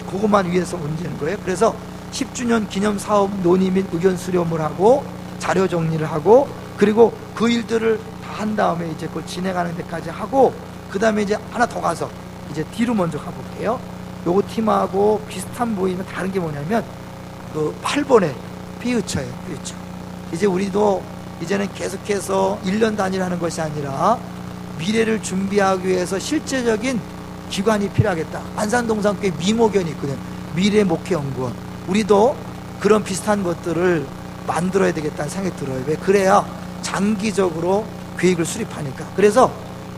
그것만 위해서 옮기는 거예요. 그래서 10주년 기념 사업 논의 및 의견 수렴을 하고 자료 정리를 하고, 그리고 그 일들을 다 한 다음에 이제 그걸 진행하는 데까지 하고, 그 다음에 이제 하나 더 가서 이제 뒤로 먼저 가볼게요. 요거 팀하고 비슷한 보이면 다른 게 뭐냐면 그 8번에 피우처예요. 피우처. 이제 우리도 이제는 계속해서 1년 단위로 하는 것이 아니라 미래를 준비하기 위해서 실제적인 기관이 필요하겠다. 안산동산교회 미모견이 있거든요. 미래목회연구원. 우리도 그런 비슷한 것들을 만들어야 되겠다는 생각이 들어요. 왜? 그래야 장기적으로 계획을 수립하니까. 그래서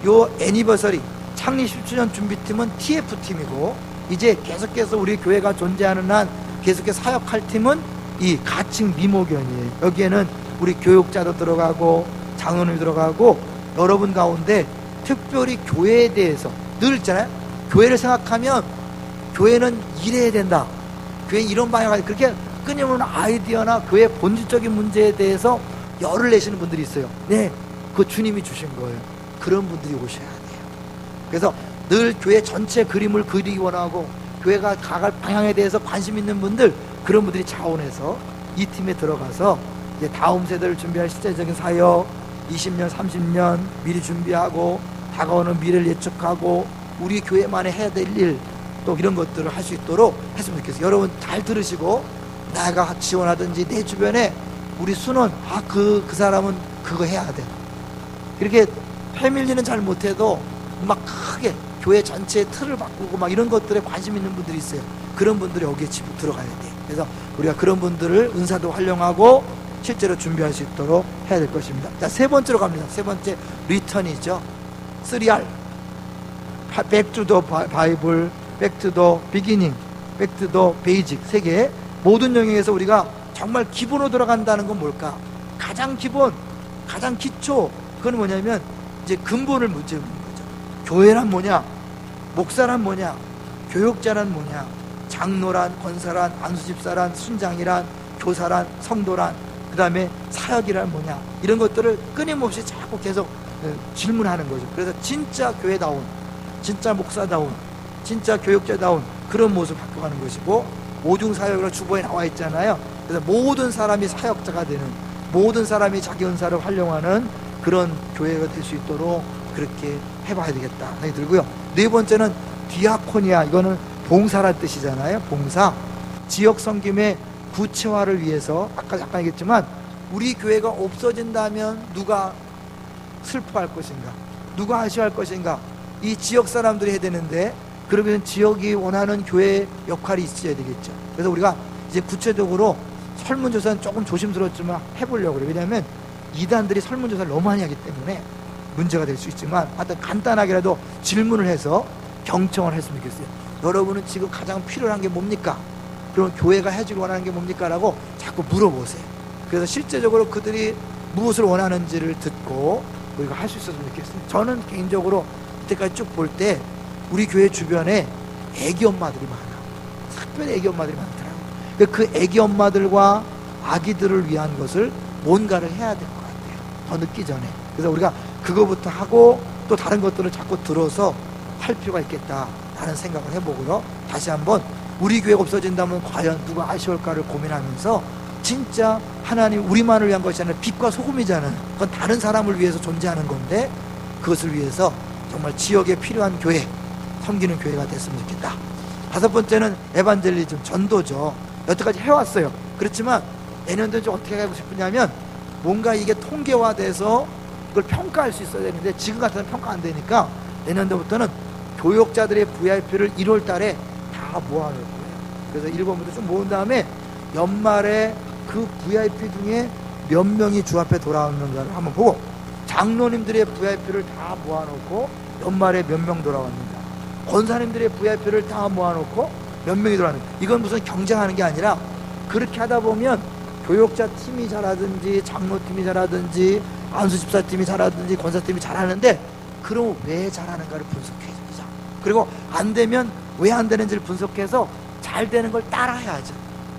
요 애니버서리 창립 10주년 준비팀은 TF팀이고, 이제 계속해서 우리 교회가 존재하는 한 계속해서 사역할 팀은 이 가칭 미모견이에요. 여기에는 우리 교육자도 들어가고 장로님이 들어가고, 여러분 가운데 특별히 교회에 대해서 늘 있잖아요. 교회를 생각하면 교회는 이래야 된다, 교회 이런 방향이, 그렇게 끊임없는 아이디어나 교회 본질적인 문제에 대해서 열을 내시는 분들이 있어요. 네, 그 주님이 주신 거예요. 그런 분들이 오셔야 돼요. 그래서 늘 교회 전체 그림을 그리기 원하고 교회가 가갈 방향에 대해서 관심 있는 분들, 그런 분들이 자원해서 이 팀에 들어가서 이제 다음 세대를 준비할 실제적인 사역, 20년, 30년 미리 준비하고 다가오는 미래를 예측하고 우리 교회만에 해야 될 일, 또 이런 것들을 할 수 있도록 했으면 좋겠어요. 여러분 잘 들으시고, 내가 지원하든지 내 주변에 우리 순원, 그 사람은 그거 해야 돼. 이렇게 패밀리는 잘 못해도 막 크게 교회 전체의 틀을 바꾸고 막 이런 것들에 관심 있는 분들이 있어요. 그런 분들이 여기에 들어가야 돼. 그래서 우리가 그런 분들을 은사도 활용하고 실제로 준비할 수 있도록 해야 될 것입니다. 자, 세 번째로 갑니다. 세 번째, 리턴이죠. 3R. Back to the Bible, Back to the Beginning, Back to the Basic. 세 개. 모든 영역에서 우리가 정말 기본으로 들어간다는 건 뭘까? 가장 기본, 가장 기초. 그건 뭐냐면 이제 근본을 묻는 거죠. 교회란 뭐냐? 목사란 뭐냐? 교육자란 뭐냐? 장로란, 권사란, 안수집사란, 순장이란, 교사란, 성도란, 그 다음에 사역이란 뭐냐? 이런 것들을 끊임없이 자꾸 계속 질문하는 거죠. 그래서 진짜 교회다운, 진짜 목사다운, 진짜 교육자다운 그런 모습을 바꿔가는 것이고, 오중사역으로 주보에 나와 있잖아요. 그래서 모든 사람이 사역자가 되는, 모든 사람이 자기 은사를 활용하는 그런 교회가 될 수 있도록 그렇게 해봐야 되겠다 생각이 들고요. 네 번째는 디아코니아. 이거는 봉사란 뜻이잖아요. 봉사. 지역 섬김의 구체화를 위해서, 아까 잠깐 얘기했지만 우리 교회가 없어진다면 누가 슬퍼할 것인가, 누가 아쉬워할 것인가, 이 지역 사람들이 해야 되는데, 그러면 지역이 원하는 교회 역할이 있어야 되겠죠. 그래서 우리가 이제 구체적으로 설문조사는 조금 조심스럽지만 해보려고 그래요. 왜냐하면 이단들이 설문조사를 너무 많이 하기 때문에 문제가 될 수 있지만, 하여튼 간단하게라도 질문을 해서 경청을 했으면 좋겠어요. 여러분은 지금 가장 필요한 게 뭡니까? 그럼 교회가 해주길 원하는 게 뭡니까? 라고 자꾸 물어보세요. 그래서 실제적으로 그들이 무엇을 원하는지를 듣고 우리가 할 수 있었으면 좋겠어요. 저는 개인적으로 이때까지 쭉 볼 때 우리 교회 주변에 애기 엄마들이 많아. 특별히 애기 엄마들이 많더라고요. 그 애기 엄마들과 아기들을 위한 것을 뭔가를 해야 될 것 같아요. 더 늦기 전에. 그래서 우리가 그거부터 하고 또 다른 것들을 자꾸 들어서 할 필요가 있겠다라는 생각을 해보고요. 다시 한번 우리 교회가 없어진다면 과연 누가 아쉬울까를 고민하면서, 진짜 하나님 우리만을 위한 것이 아니라 빛과 소금이잖아요. 그건 다른 사람을 위해서 존재하는 건데, 그것을 위해서 정말 지역에 필요한 교회, 섬기는 교회가 됐으면 좋겠다. 다섯 번째는 에반젤리즘, 전도죠. 여태까지 해왔어요. 그렇지만 내년도 좀 어떻게 하고 싶으냐면, 뭔가 이게 통계화돼서 그걸 평가할 수 있어야 되는데 지금 같은 평가 안 되니까 내년도부터는 교역자들의 VIP를 1월 달에 다 모아놓을 거예요. 그래서 1번부터 좀 모은 다음에 연말에 그 VIP 중에 몇 명이 주 앞에 돌아왔는가를 한번 보고, 장로님들의 VIP를 다 모아놓고 연말에 몇 명 돌아왔는가, 권사님들의 VIP를 다 모아놓고 몇 명이 돌아왔는가. 이건 무슨 경쟁하는 게 아니라 그렇게 하다 보면 교역자 팀이 잘하든지 장로팀이 잘하든지 안수집사팀이 잘하든지 권사팀이 잘하는데, 그럼 왜 잘하는가를 분석해야 되죠. 그리고 안 되면 왜 안 되는지를 분석해서 잘 되는 걸 따라해야죠.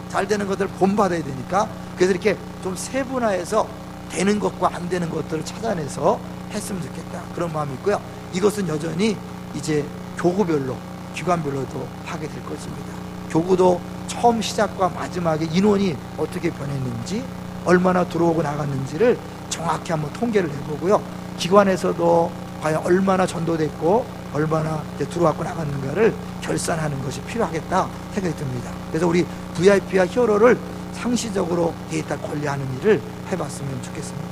잘 되는 것들을 본받아야 되니까. 그래서 이렇게 좀 세분화해서 되는 것과 안 되는 것들을 찾아내서 했으면 좋겠다, 그런 마음이 있고요. 이것은 여전히 이제 교구별로, 기관별로도 하게 될 것입니다. 교구도 처음 시작과 마지막에 인원이 어떻게 변했는지, 얼마나 들어오고 나갔는지를 정확히 한번 통계를 해보고요. 기관에서도 과연 얼마나 전도됐고 얼마나 들어왔고 나갔는가를 결산하는 것이 필요하겠다 생각이 듭니다. 그래서 우리 VIP와 히어로를 상시적으로 데이터 관리하는 일을 해봤으면 좋겠습니다.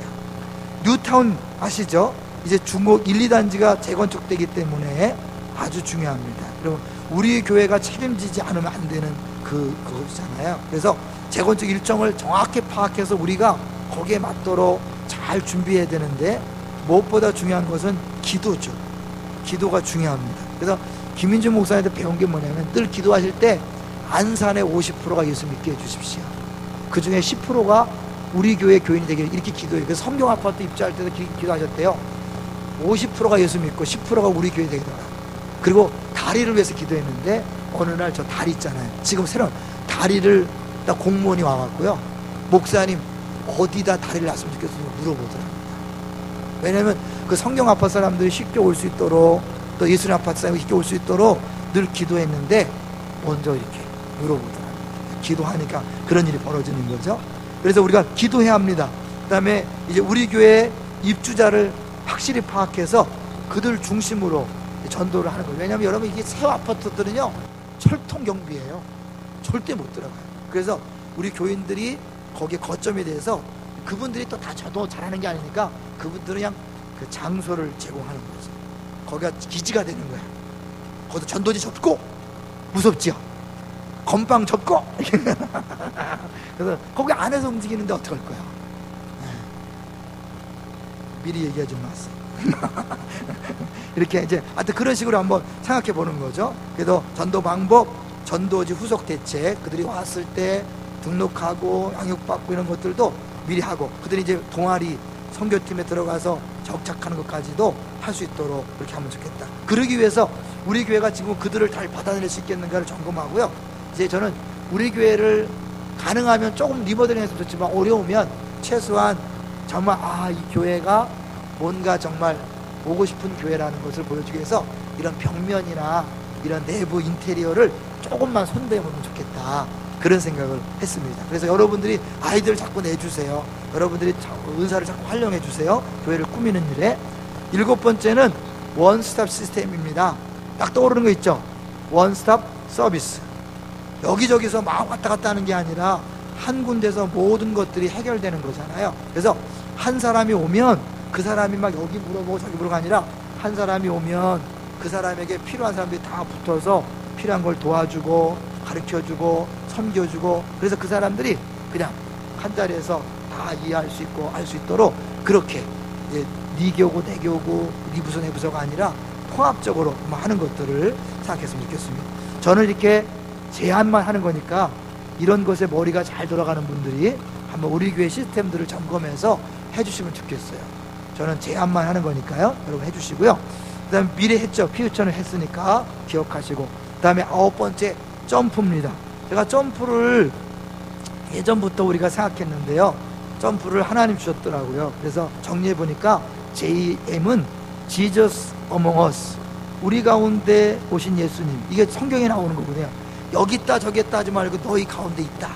뉴타운 아시죠? 이제 중국 1, 2단지가 재건축되기 때문에 아주 중요합니다. 그리고 우리 교회가 책임지지 않으면 안 되는 그거잖아요. 그래서 재건축 일정을 정확히 파악해서 우리가 거기에 맞도록 잘 준비해야 되는데, 무엇보다 중요한 것은 기도죠. 기도가 중요합니다. 그래서 김민준 목사님한테 배운 게 뭐냐면, 늘 기도하실 때 안산의 50%가 예수 믿게 해주십시오. 그 중에 10%가 우리 교회 교인이 되기를, 이렇게 기도해요. 그래서 성경 아파트 입주할 때도 기도하셨대요. 50%가 예수 믿고 10%가 우리 교회 되더라. 그리고 다리를 위해서 기도했는데, 어느 날 저 다리 있잖아요. 지금 새로운 다리를 딱 공무원이 와갖고요, 목사님 어디다 다리를 놨으면 좋겠어요 물어보더랍니다. 왜냐면 그 성경 아파트 사람들이 쉽게 올 수 있도록, 또 예수님 아파트 사람이 쉽게 올 수 있도록 늘 기도했는데 먼저 이렇게 물어보더랍니다. 기도하니까 그런 일이 벌어지는 거죠. 그래서 우리가 기도해야 합니다. 그 다음에 이제 우리 교회 입주자를 확실히 파악해서 그들 중심으로 전도를 하는 거예요. 왜냐하면 여러분, 이게 새 아파트들은요 철통 경비예요. 절대 못 들어가요. 그래서 우리 교인들이 거기에 거점에 대해서, 그분들이 또 다 저도 잘하는 게 아니니까 그분들은 그냥 그 장소를 제공하는 거죠. 거기가 기지가 되는 거야. 거기도 전도지 접고, 무섭지요? 건빵 접고 그래서 거기 안에서 움직이는데 어떡할 거야. 미리 얘기하지 마세요. 이렇게 이제 하여튼 그런 식으로 한번 생각해 보는 거죠. 그래서 전도 방법, 전도지 후속 대책, 그들이 왔을 때 등록하고 양육받고 이런 것들도 미리 하고, 그들이 이제 동아리 선교팀에 들어가서 정착하는 것까지도 할 수 있도록 그렇게 하면 좋겠다. 그러기 위해서 우리 교회가 지금 그들을 잘 받아낼 수 있겠는가를 점검하고요. 이제 저는 우리 교회를 가능하면 조금 리모델링 했으면 좋지만, 어려우면 최소한 정말 이 교회가 뭔가 정말 오고 싶은 교회라는 것을 보여주기 위해서 이런 벽면이나 이런 내부 인테리어를 조금만 손대보면 좋겠다, 그런 생각을 했습니다. 그래서 여러분들이 아이들을 자꾸 내주세요. 여러분들이 은사를 자꾸 활용해 주세요. 교회를 꾸미는 일에. 7번째는 원스톱 시스템입니다. 딱 떠오르는 거 있죠? 원스톱 서비스. 여기저기서 막 왔다 갔다 하는 게 아니라 한 군데서 모든 것들이 해결되는 거잖아요. 그래서 한 사람이 오면 그 사람이 막 여기 물어보고 저기 물어보고 아니라, 한 사람이 오면 그 사람에게 필요한 사람들이 다 붙어서 필요한 걸 도와주고 가르쳐주고 섬겨주고, 그래서 그 사람들이 그냥 한 자리에서 다 이해할 수 있고 알 수 있도록, 그렇게 이제 네 교구 내 교구 네 부서 내 부서가 아니라 통합적으로 하는 것들을 생각했으면 좋겠습니다. 저는 이렇게 제안만 하는 거니까 이런 것에 머리가 잘 돌아가는 분들이 한번 우리 교회 시스템들을 점검해서 해주시면 좋겠어요. 저는 제안만 하는 거니까요, 여러분 해주시고요. 그 다음에 미래 했죠. 피우처는 했으니까 기억하시고, 그 다음에 9번째 점프입니다. 제가 점프를 예전부터 우리가 생각했는데요, 점프를 하나님 주셨더라고요. 그래서 정리해보니까 JM은 Jesus Among Us, 우리 가운데 오신 예수님. 이게 성경에 나오는 거거든요. 여기 있다 저기 있다 하지 말고 너희 가운데 있다,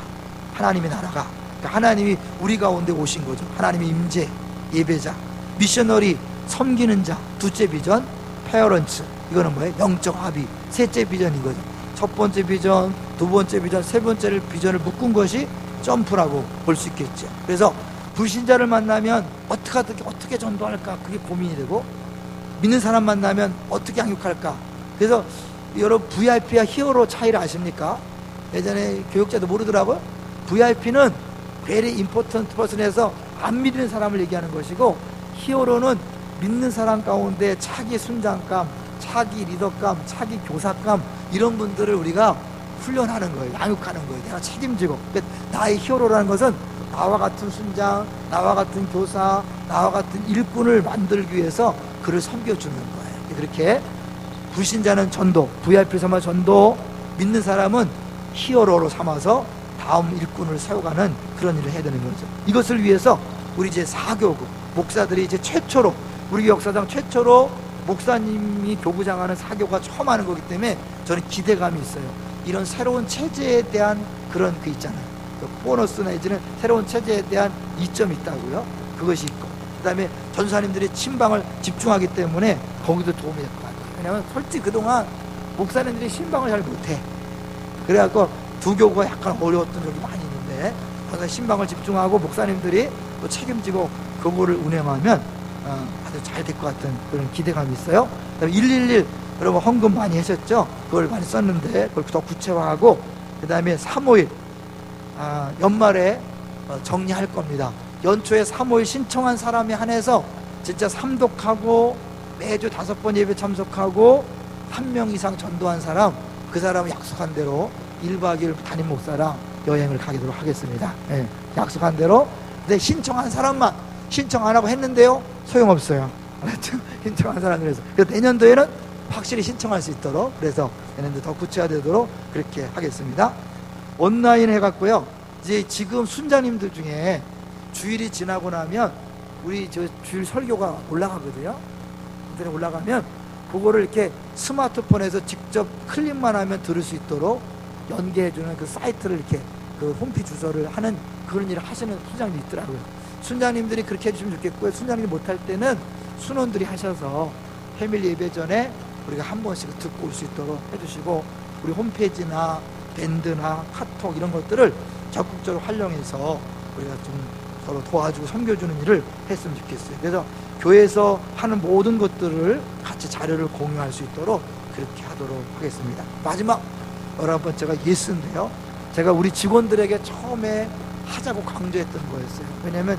하나님의 나라가. 그러니까 하나님이 우리 가운데 오신 거죠. 하나님의 임재, 예배자, 미셔너리, 섬기는 자. 둘째 비전, 페어런츠. 이거는 뭐예요? 영적 합의. 셋째 비전 이거죠. 첫 번째 비전, 두 번째 비전, 세 번째 비전을 묶은 것이 점프라고 볼 수 있겠죠. 그래서 불신자를 만나면 어떻게 전도할까 그게 고민이 되고, 믿는 사람 만나면 어떻게 양육할까. 그래서 여러분 VIP와 히어로 차이를 아십니까? 예전에 교육자도 모르더라고요. VIP는 very important person에서 안 믿는 사람을 얘기하는 것이고, 히어로는 믿는 사람 가운데 차기 순장감, 차기 리더감, 차기 교사감, 이런 분들을 우리가 훈련하는 거예요. 양육하는 거예요. 내가 책임지고. 그러니까 나의 히어로라는 것은 나와 같은 순장, 나와 같은 교사, 나와 같은 일꾼을 만들기 위해서 그를 섬겨주는 거예요. 그렇게 불신자는 전도, VIP 삼아 전도, 믿는 사람은 히어로로 삼아서 다음 일꾼을 세워가는 그런 일을 해야 되는 거죠. 이것을 위해서 우리 이제 사교구 목사들이 이제 최초로, 우리 역사상 최초로 목사님이 교구장하는 사교가 처음 하는 거기 때문에 저는 기대감이 있어요. 이런 새로운 체제에 대한 그런 그 있잖아요. 그 보너스 내지는 새로운 체제에 대한 이점이 있다고요. 그것이 있고, 그 다음에 전사님들이 신방을 집중하기 때문에 거기도 도움이 될 것 같아요. 왜냐하면 솔직히 그동안 목사님들이 신방을 잘 못해. 그래갖고 두 교구가 약간 어려웠던 적이 많이 있는데, 그래서 신방을 집중하고 목사님들이 또 책임지고 교구를 운영하면 아주 잘 될 것 같은 그런 기대감이 있어요. 그다음에 111 여러분 헌금 많이 하셨죠? 그걸 많이 썼는데 그걸 더 구체화하고, 그 다음에 351 연말에 정리할 겁니다. 연초에 351 신청한 사람에 한해서 진짜 삼독하고 매주 5번 예배 참석하고 1명 이상 전도한 사람, 그 사람은 약속한 대로 1박 2일 담임 목사랑 여행을 가기로 하겠습니다. 네, 약속한 대로. 근데 신청한 사람만, 신청 안 하고 했는데요, 소용없어요. 신청한 사람. 그래서 내년도에는 확실히 신청할 수 있도록, 그래서 내년도 더 구체화되도록 그렇게 하겠습니다. 온라인 해갖고요, 이제 지금 순장님들 중에 주일이 지나고 나면 우리 저 주일 설교가 올라가거든요. 인터넷 올라가면 그거를 이렇게 스마트폰에서 직접 클릭만 하면 들을 수 있도록 연계해주는 그 사이트를 이렇게 그 홈페이지 주소를 하는 그런 일을 하시는 순장님이 있더라고요. 순장님들이 그렇게 해주시면 좋겠고요. 순장님이 못할 때는 순원들이 하셔서 패밀리 예배 전에 우리가 한 번씩 듣고 올 수 있도록 해주시고, 우리 홈페이지나 밴드나 카톡 이런 것들을 적극적으로 활용해서 우리가 좀 서로 도와주고 섬겨주는 일을 했으면 좋겠어요. 그래서 교회에서 하는 모든 것들을 같이 자료를 공유할 수 있도록 그렇게 하도록 하겠습니다. 마지막 11번째가 예스인데요, 제가 우리 직원들에게 처음에 하자고 강조했던 거였어요. 왜냐면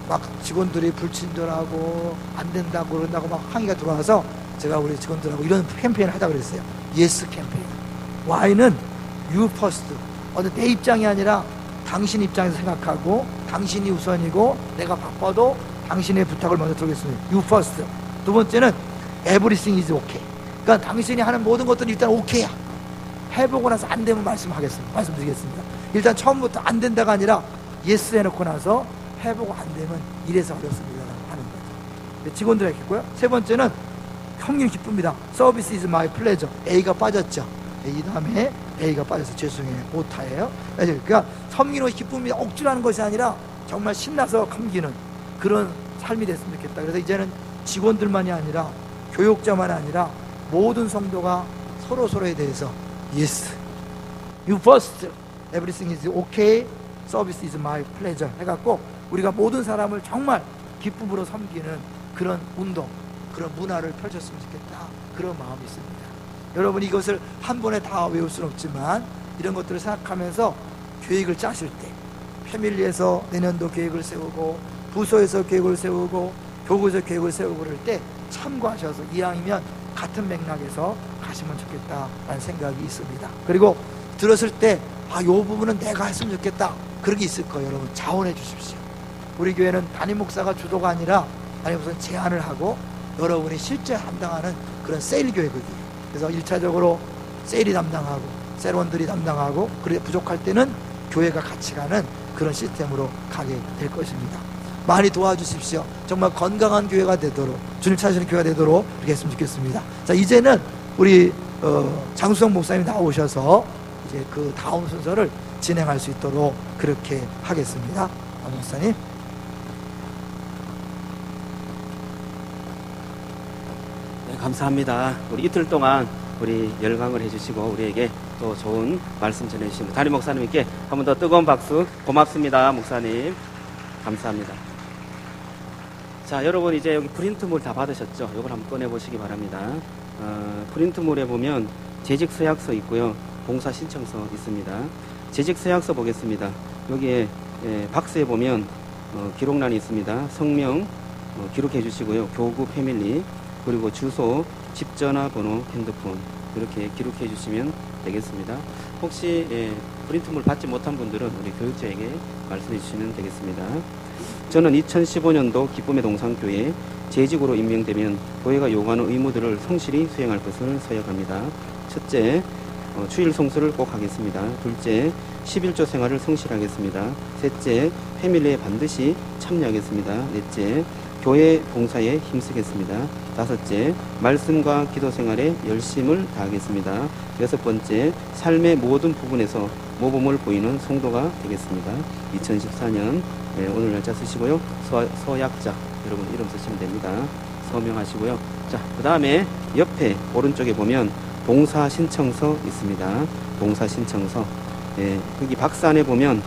막 직원들이 불친절하고 안 된다고 그런다고 막 항의가 들어와서 제가 우리 직원들하고 이런 캠페인을 하자고 그랬어요. 예스 캠페인. Y는 you first. 내 입장이 아니라 당신 입장에서 생각하고 당신이 우선이고 내가 바빠도 당신의 부탁을 먼저 들겠습니다. You first. 두 번째는 everything is okay. 그러니까 당신이 하는 모든 것들은 일단 오케이야. 해보고 나서 안 되면 말씀드리겠습니다. 일단 처음부터 안 된다가 아니라 예스 해놓고 나서 해보고 안 되면 이래서 어렵습니다 하는 거죠. 직원들에게 했고요. 세 번째는 형님 기쁩니다. Service is my pleasure. A가 빠졌죠. 이 다음에 A가 빠져서 죄송해요. 오타예요. 그러니까 섬기는 것이 기쁨이 억지로 하는 것이 아니라 정말 신나서 섬기는 그런 삶이 됐으면 좋겠다. 그래서 이제는 직원들만이 아니라 교육자만 아니라 모든 성도가 서로에 대해서 Yes, you first, everything is okay, service is my pleasure 해갖고 우리가 모든 사람을 정말 기쁨으로 섬기는 그런 운동, 그런 문화를 펼쳤으면 좋겠다, 그런 마음이 있습니다. 여러분, 이것을 한 번에 다 외울 수는 없지만 이런 것들을 생각하면서 계획을 짜실 때, 패밀리에서 내년도 계획을 세우고 부서에서 계획을 세우고 교구에서 계획을 세우고 그럴 때 참고하셔서 이왕이면 같은 맥락에서 가시면 좋겠다라는 생각이 있습니다. 그리고 들었을 때 이 부분은 내가 했으면 좋겠다, 그런 게 있을 거예요. 여러분, 자원해 주십시오. 우리 교회는 담임 목사가 주도가 아니라 담임 목사는 제안을 하고 여러분이 실제 담당하는 그런 세일 교회거든요. 그래서 1차적으로 세일이 담당하고 세론들이 담당하고, 그래 부족할 때는 교회가 같이 가는 그런 시스템으로 가게 될 것입니다. 많이 도와주십시오. 정말 건강한 교회가 되도록, 주님 찾으시는 교회가 되도록 그렇게 했으면 좋겠습니다. 자, 이제는 우리 장수성 목사님이 나오셔서 이제 그 다음 순서를 진행할 수 있도록 그렇게 하겠습니다. 목사님. 네, 감사합니다. 우리 이틀 동안 우리 열강을 해주시고 우리에게 또 좋은 말씀 전해주신 담임 목사님께 한 번 더 뜨거운 박수. 고맙습니다, 목사님. 감사합니다. 자, 여러분 이제 여기 프린트물 다 받으셨죠? 이걸 한번 꺼내 보시기 바랍니다. 프린트물에 보면 재직 서약서 있고요. 봉사 신청서 있습니다. 재직 서약서 보겠습니다. 여기에 박스에 보면 기록란이 있습니다. 성명 기록해 주시고요. 교구 패밀리 그리고 주소, 집 전화번호, 핸드폰 이렇게 기록해 주시면 되겠습니다. 혹시 프린트물 받지 못한 분들은 우리 교육자에게 말씀해 주시면 되겠습니다. 저는 2015년도 기쁨의 동산교회 재직으로 임명되면 교회가 요구하는 의무들을 성실히 수행할 것을 서약합니다. 첫째, 주일 성수를 꼭 하겠습니다. 둘째, 11조 생활을 성실하겠습니다. 셋째, 패밀리에 반드시 참여하겠습니다. 넷째, 교회 봉사에 힘쓰겠습니다. 다섯째, 말씀과 기도 생활에 열심을 다하겠습니다. 여섯 번째, 삶의 모든 부분에서 모범을 보이는 성도가 되겠습니다. 2014년 오늘 날짜 쓰시고요. 서약자 여러분 이름 쓰시면 됩니다. 서명하시고요. 자, 그 다음에 옆에 오른쪽에 보면 봉사 신청서 있습니다. 봉사 신청서. 여기 박스 안에 보면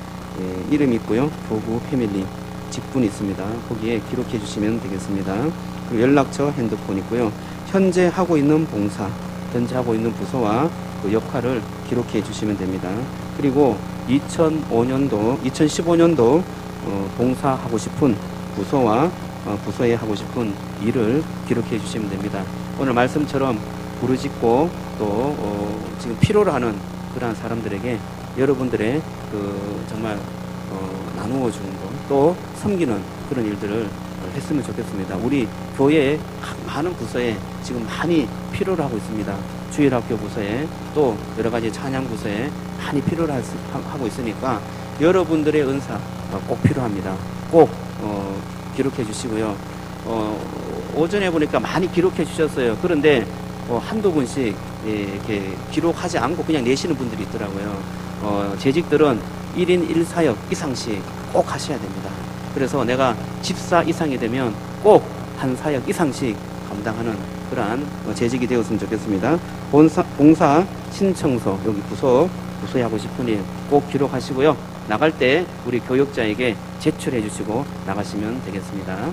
이름 있고요. 교구 패밀리 직분 있습니다. 거기에 기록해 주시면 되겠습니다. 그리고 연락처, 핸드폰 있고요. 현재 하고 있는 봉사, 현재 하고 있는 부서와 그 역할을 기록해 주시면 됩니다. 그리고 2015년도 봉사하고 싶은 부서와 부서에 하고 싶은 일을 기록해 주시면 됩니다. 오늘 말씀처럼 부르짖고 또 지금 필요로 하는 그러한 사람들에게 여러분들의 정말 나누어 주는 것, 또 섬기는 그런 일들을 했으면 좋겠습니다. 우리 교회의 많은 부서에 지금 많이 필요로 하고 있습니다. 주일학교 부서에 또 여러 가지 찬양 부서에 많이 필요로 하고 있으니까 여러분들의 은사 꼭 필요합니다. 꼭 기록해 주시고요. 오전에 보니까 많이 기록해 주셨어요. 그런데 한두 분씩 이렇게 기록하지 않고 그냥 내시는 분들이 있더라고요. 재직들은 1인 1사역 이상씩 꼭 하셔야 됩니다. 그래서 내가 집사 이상이 되면 꼭 한 사역 이상씩 감당하는 그러한 재직이 되었으면 좋겠습니다. 봉사 신청서 여기 부서에 하고 싶은 일 꼭 기록하시고요. 나갈 때 우리 교육자에게 제출해 주시고 나가시면 되겠습니다.